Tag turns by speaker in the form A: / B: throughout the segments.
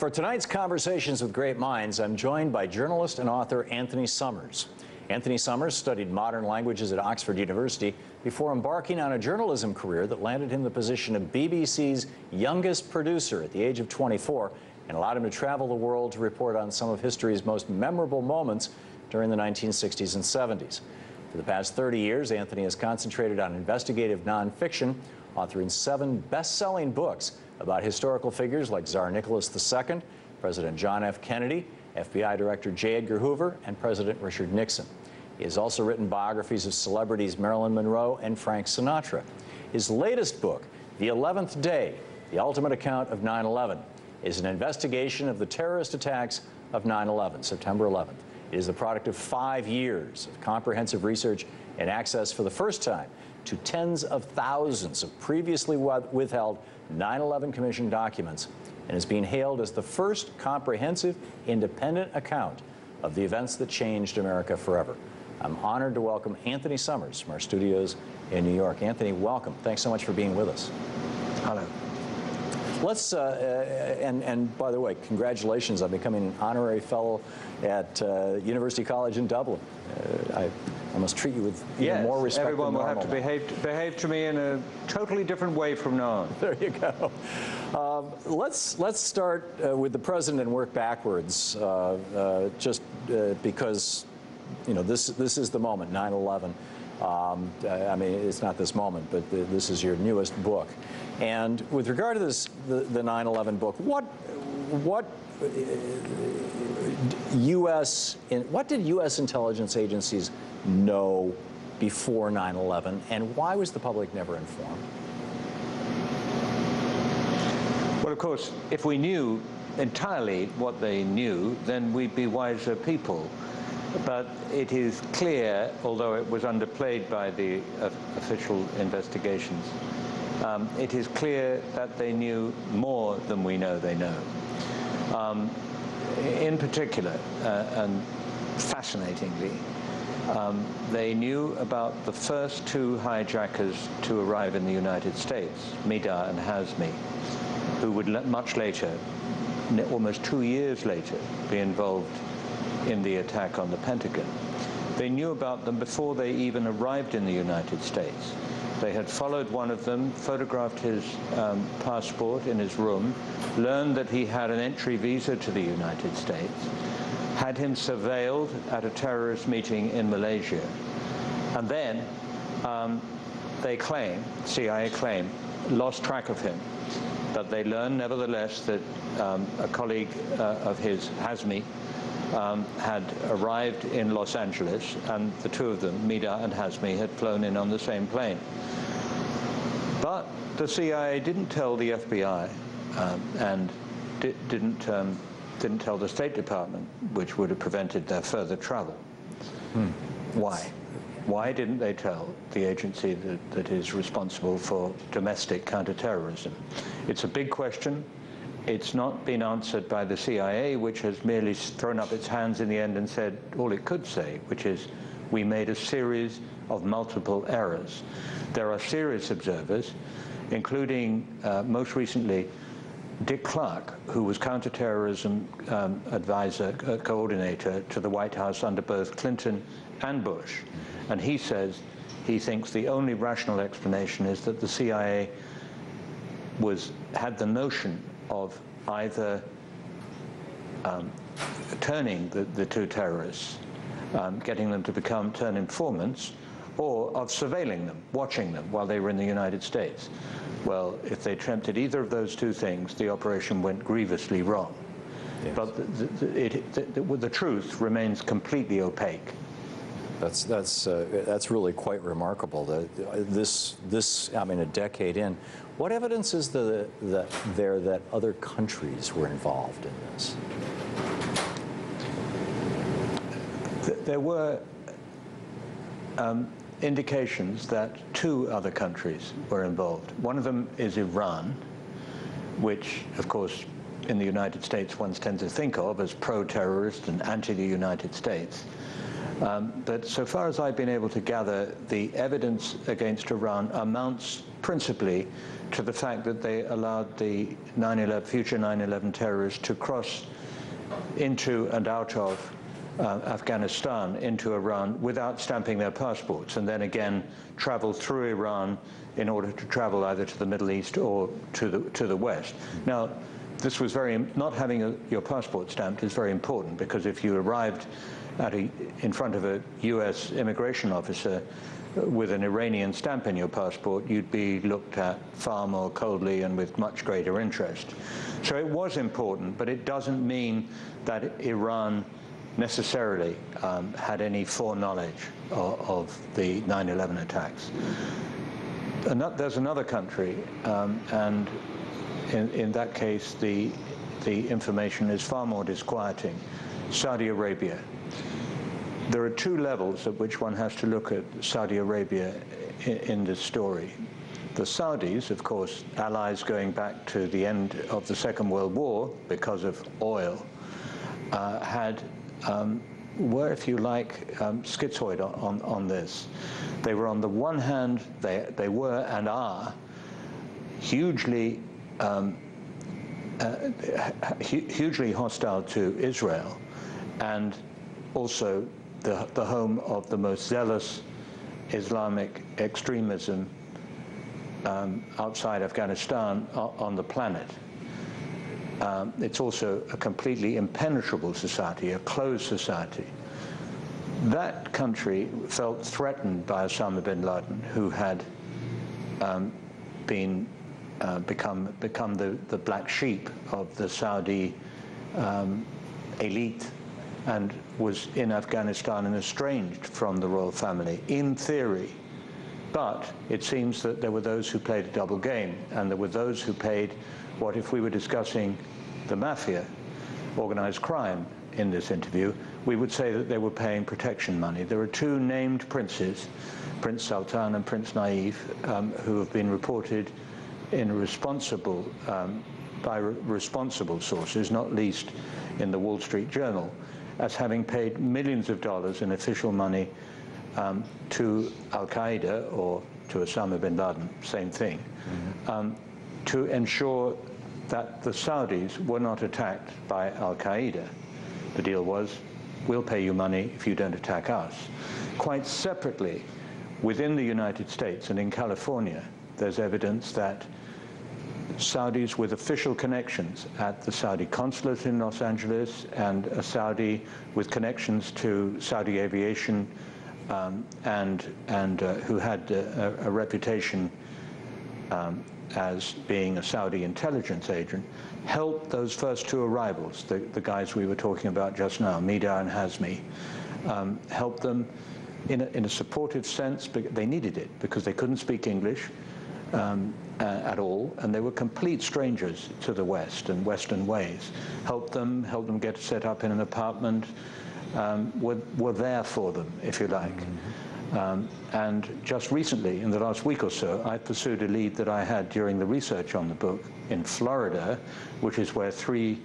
A: For tonight's Conversations with Great Minds, I'm joined by journalist and author Anthony Summers. Anthony Summers studied modern languages at Oxford University before embarking on a journalism career that landed him the position of BBC's youngest producer at the age of 24 and allowed him to travel the world to report on some of history's most memorable moments during the 1960s and 70s. For the past 30 years, Anthony has concentrated on investigative nonfiction, authoring 7 best-selling books about historical figures like Tsar Nicholas II, President John F. Kennedy, FBI Director J. Edgar Hoover, and President Richard Nixon. He has also written biographies of celebrities Marilyn Monroe and Frank Sinatra. His latest book, The 11th Day, The Ultimate Account of 9/11, is an investigation of the terrorist attacks of 9/11, September 11th. It is the product of 5 years of comprehensive research and access for the first time to tens of thousands of previously withheld 9/11 Commission documents, and is being hailed as the first comprehensive, independent account of the events that changed America forever. I'm honored to welcome Anthony Summers from our studios in New York. Anthony, welcome. Thanks so much for being with us.
B: Hello.
A: Let's, and by the way, congratulations on becoming an honorary fellow at University College in Dublin. I must treat you with even more respect than normal.
B: Everyone will have to behave to me in a totally different way from now on.
A: There you go. Let's start with the president and work backwards, just because, you know, this is the moment, 9/11. I mean, it's not this moment, but this is your newest book. And with regard to this, the 9/11 book, what did U.S. intelligence agencies know before 9/11, and why was the public never informed?
B: Well, of course, if we knew entirely what they knew, then we'd be wiser people. But it is clear, although it was underplayed by the official investigations, it is clear that they knew more than we know they know. In particular, and fascinatingly, they knew about the first 2 hijackers to arrive in the United States, Midar and Hazmi, who would much later, almost 2 years later, be involved in the attack on the Pentagon. They knew about them before they even arrived in the United States. They had followed one of them, photographed his passport in his room, learned that he had an entry visa to the United States, had him surveilled at a terrorist meeting in Malaysia, and then they claim, CIA claim, lost track of him. But they learned nevertheless that a colleague of his, Hazmi, had arrived in Los Angeles, and the 2 of them, Midar and Hazmi, had flown in on the same plane. But the CIA didn't tell the FBI and didn't tell the State Department, which would have prevented their further travel. Why? Why didn't they tell the agency that is responsible for domestic counterterrorism? It's a big question. It's not been answered by the CIA, which has merely thrown up its hands in the end and said all it could say, which is, we made a series of multiple errors. There are serious observers, including most recently Dick Clark, who was counterterrorism advisor, coordinator to the White House under both Clinton and Bush. And he says he thinks the only rational explanation is that the CIA had the notion of either turning the 2 terrorists, getting them to turn informants, or of surveilling them, watching them while they were in the United States. Well, if they attempted either of those 2 things, the operation went grievously wrong. Yes. But the truth remains completely opaque.
A: That's really quite remarkable. I mean, a decade in, what evidence is there that other countries were involved in this?
B: There were indications that 2 other countries were involved. One of them is Iran, which, of course, in the United States one tends to think of as pro-terrorist and anti the United States. But so far as I've been able to gather, the evidence against Iran amounts principally to the fact that they allowed the future 9/11 terrorists to cross into and out of Afghanistan into Iran without stamping their passports, and then again travel through Iran in order to travel either to the Middle East or to the West. Now, this was not having your passport stamped is very important, because if you arrived in front of a U.S. immigration officer with an Iranian stamp in your passport, you'd be looked at far more coldly and with much greater interest. So it was important, but it doesn't mean that Iran necessarily had any foreknowledge of the 9/11 attacks. And there's another country, and in that case, the information is far more disquieting: Saudi Arabia. There are two levels at which one has to look at Saudi Arabia in this story. The Saudis, of course, allies going back to the end of the Second World War because of oil, were, if you like, schizoid on this. They were, on the one hand, they were and are hugely hostile to Israel, and also the home of the most zealous Islamic extremism outside Afghanistan on the planet. It's also a completely impenetrable society, a closed society. That country felt threatened by Osama bin Laden, who had become the black sheep of the Saudi elite, and was in Afghanistan and estranged from the royal family, in theory. But it seems that there were those who played a double game, and there were those who paid what, if we were discussing the mafia, organized crime in this interview, we would say that they were paying protection money. There are two named princes, Prince Sultan and Prince Naif, who have been reported in by responsible sources, not least in the Wall Street Journal, as having paid millions of dollars in official money to Al-Qaeda, or to Osama bin Laden, same thing, to ensure that the Saudis were not attacked by Al-Qaeda. The deal was, we'll pay you money if you don't attack us. Quite separately, within the United States and in California, there's evidence that Saudis with official connections at the Saudi consulate in Los Angeles, and a Saudi with connections to Saudi aviation, and who had a reputation as being a Saudi intelligence agent, helped those first two arrivals, the guys we were talking about just now, Midar and Hazmi, helped them in a supportive sense. They needed it because they couldn't speak English at all, and they were complete strangers to the West and Western ways. Helped them get set up in an apartment, were there for them, if you like. And just recently, in the last week or so, I pursued a lead that I had during the research on the book in Florida, which is where 3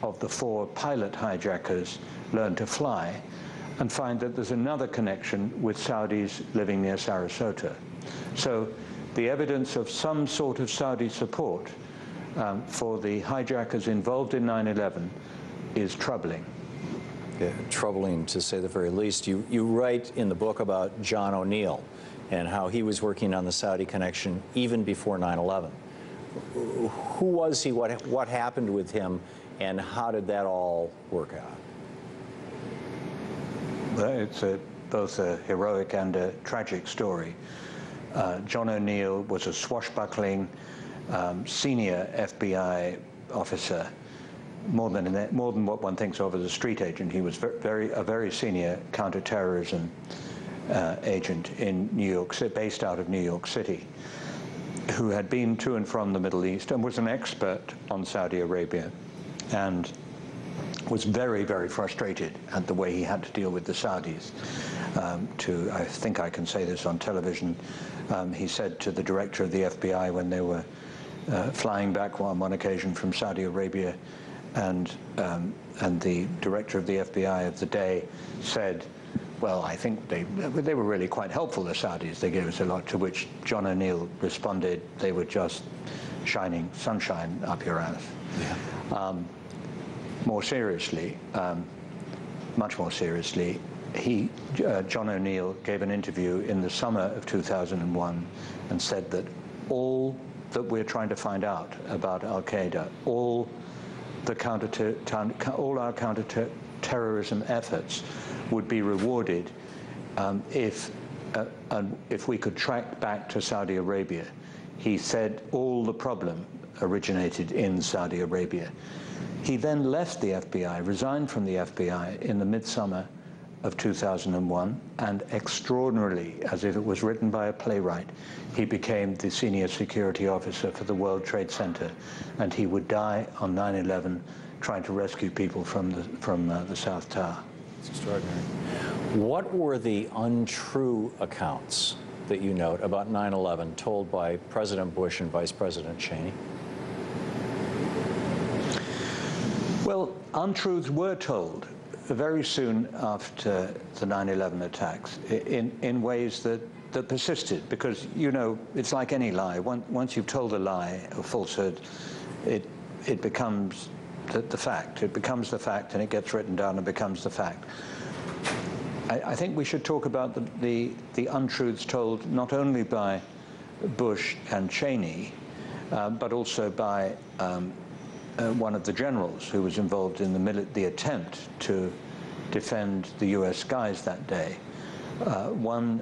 B: of the 4 pilot hijackers learned to fly, and find that there's another connection with Saudis living near Sarasota. So the evidence of some sort of Saudi support for the hijackers involved in 9/11 is troubling.
A: Yeah, troubling, to say the very least. You write in the book about John O'Neill and how he was working on the Saudi connection even before 9/11. Who was he? What happened with him, and how did that all work out?
B: Well, it's both a heroic and a tragic story. John O'Neill was a swashbuckling senior FBI officer. More than what one thinks of as a street agent. He was a very senior counterterrorism agent in New York City, based out of New York City, who had been to and from the Middle East and was an expert on Saudi Arabia, and was very, very frustrated at the way he had to deal with the Saudis. I think I can say this on television, he said to the director of the FBI when they were flying back on one occasion from Saudi Arabia, and the director of the FBI of the day said, Well, I think they were really quite helpful, the Saudis. They gave us a lot, to which John O'Neill responded, they were just shining sunshine up your ass. Yeah. More seriously, much more seriously, John O'Neill gave an interview in the summer of 2001 and said that all that we're trying to find out about Al-Qaeda, all our counter-terrorism efforts would be rewarded if we could track back to Saudi Arabia. He said all the problem originated in Saudi Arabia. He then left the FBI, resigned from the FBI in the midsummer of 2001, and extraordinarily, as if it was written by a playwright, he became the senior security officer for the World Trade Center, and he would die on 9/11 trying to rescue people from the South Tower.
A: It's extraordinary. What were the untrue accounts that you note about 9/11 told by President Bush and Vice President Cheney?
B: Well, untruths were told very soon after the 9/11 attacks in ways that persisted, because, you know, it's like any lie. Once you've told a lie, a falsehood, it becomes the fact. It becomes the fact, and it gets written down and becomes the fact. I think we should talk about the untruths told not only by Bush and Cheney, but also by one of the generals who was involved in the attempt to defend the U.S. skies that day. One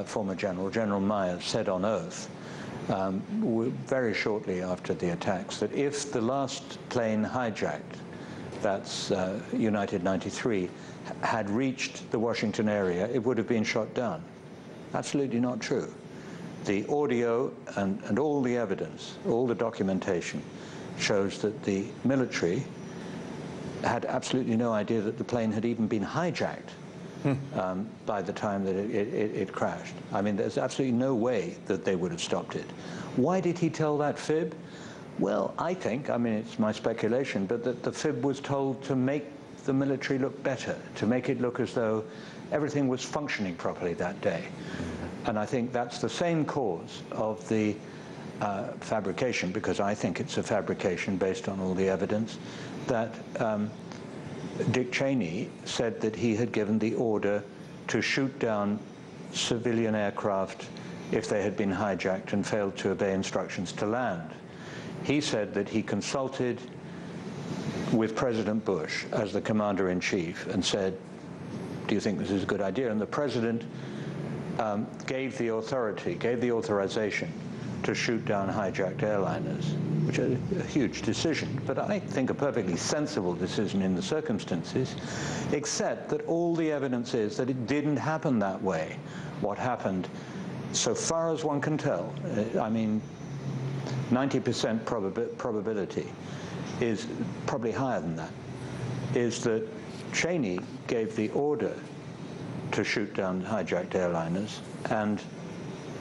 B: former general, General Myers, said on oath very shortly after the attacks that if the last plane hijacked, that's United 93, had reached the Washington area, it would have been shot down. Absolutely not true. The audio and all the evidence, all the documentation, shows that the military had absolutely no idea that the plane had even been hijacked by the time that it crashed. I mean, there's absolutely no way that they would have stopped it. Why did he tell that fib? Well, I think, I mean, it's my speculation, but that the fib was told to make the military look better, to make it look as though everything was functioning properly that day. And I think that's the same cause of the fabrication, because I think it's a fabrication based on all the evidence, that Dick Cheney said that he had given the order to shoot down civilian aircraft if they had been hijacked and failed to obey instructions to land. He said that he consulted with President Bush as the commander-in-chief and said, do you think this is a good idea? And the president gave the authorization to shoot down hijacked airliners, which is a huge decision, but I think a perfectly sensible decision in the circumstances, except that all the evidence is that it didn't happen that way. What happened, so far as one can tell, I mean, 90% probability is probably higher than that, is that Cheney gave the order to shoot down hijacked airliners, and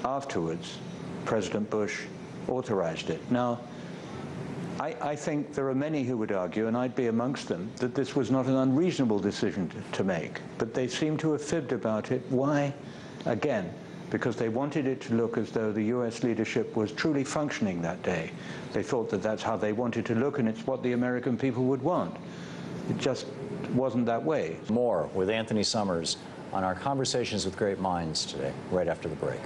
B: afterwards, President Bush authorized it. Now, I think there are many who would argue, and I'd be amongst them, that this was not an unreasonable decision to make, but they seem to have fibbed about it. Why? Again, because they wanted it to look as though the U.S. leadership was truly functioning that day. They thought that that's how they wanted to look, and it's what the American people would want. It just wasn't that way.
A: More with Anthony Summers on our Conversations with Great Minds today, right after the break.